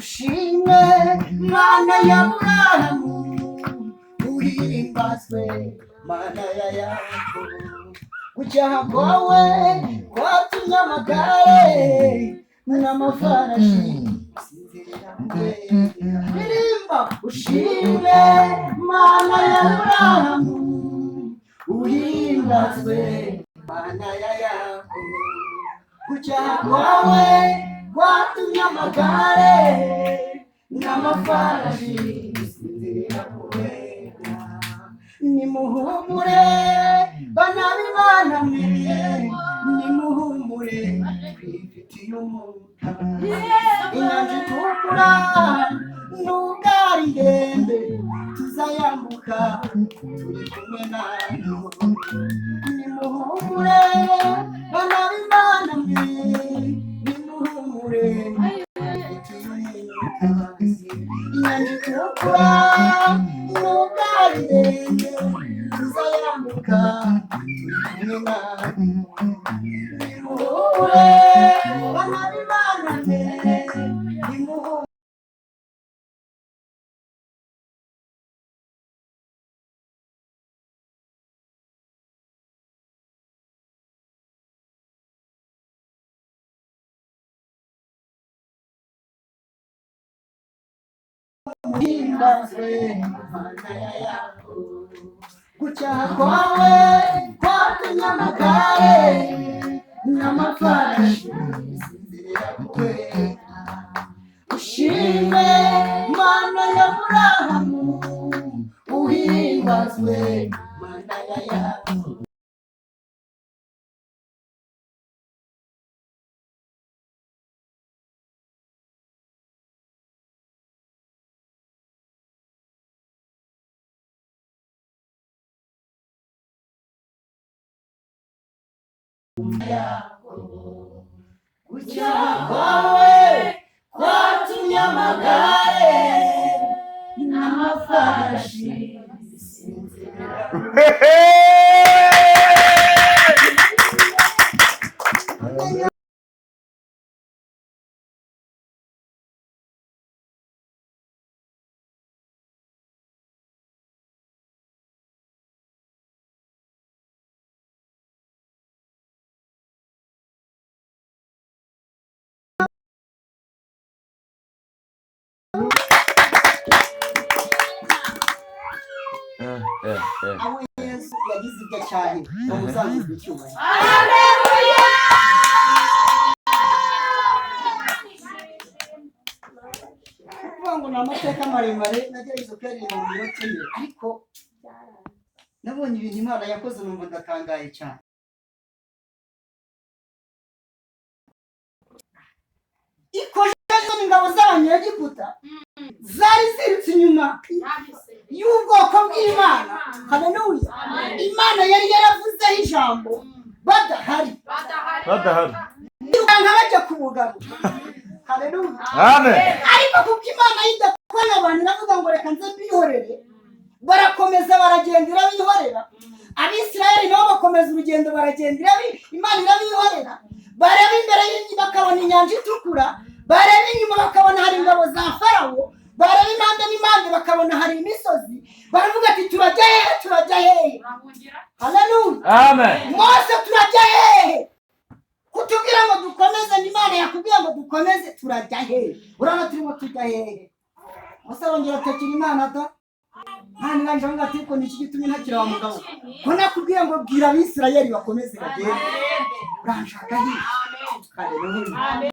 ushimwe Mana ya Aburahamu, uhimbazwe Mana ya Yakobo. Gucyaha kwawe kwatumye amagare n'amafarashi ririmba ushimwe Mana ya Aburahamu, uhimbazwe Mana ya Yakobo. Gucyaha kwawe kwatumye amagare n'amafarashi nimuhumure bana b'Imana mwe, nimuhumure twifitiye umutaka. Inyanja itukura n'ubwari ndende tuzayambuka turi kumwe nayo. Nimuhumure bana b'Imana mwe, nimuhumure twifitiye umutaka. Inyanja itukura n'ubwari ndende tuzayambuka turi kumwe nayo. Nimuhumure bana b'Imana mwe, nimuhumure. Uhimbazwe Mana ya Yakobo. Gucyaha kwawe kwatumye amagare n'amafarashi bisinzirira kukwera. Ushimwe Mana ya Aburahamu, uhimbazwe Mana ya Yakobo. Gucyaha kwawe kwatumye amagare n'amafarashi bisinzirira abo Yesu yagize ibyo cyane bamusangiza icyubahiro. Haleluya! Kuvuga ngo ni amateka maremare nagerageje kuyaririmba mu minota ine, ariko nabonye ibintu Imana yakoze numva ndatangaye cyane. Ikojeje ingabo z'Abanyegiputa zari ziritse inyuma y'ubwoko bw'Imana. Haleluya! Imana yari yaravuzeho ijambo badahari nka bajya ku bugabo. Haleluya! Ariko kuko Imana yidakora abantu iravuga ngo reka nze mbihorere, barakomeza baragenda irabihorera. Abisirayeli nabo bakomeza urugendo baragenda Imana irabihorera. Bareba imbere bakabona inyanja itukura, bareba inyuma bakabona hari ingabo za Farawo, bareba impande n'impande bakabona hari imisozi. Baravuga ati turajya hehe, turajya hehe? Haleluya! Amen. Mose turajya hehe? Kutubwira ngo dukomeze, n'Imana yakubwiye ngo dukomeze, turajya hehe? Urabona turimo tujya hehe? Mose arongera atakira Imana ata nani nanje ngo ati ko niki gitumye ntakira wa mugabo ko nakubwiye ngo bwira Abisirayeli bakomeze bagende. Uranshaka hehe? Haleluya!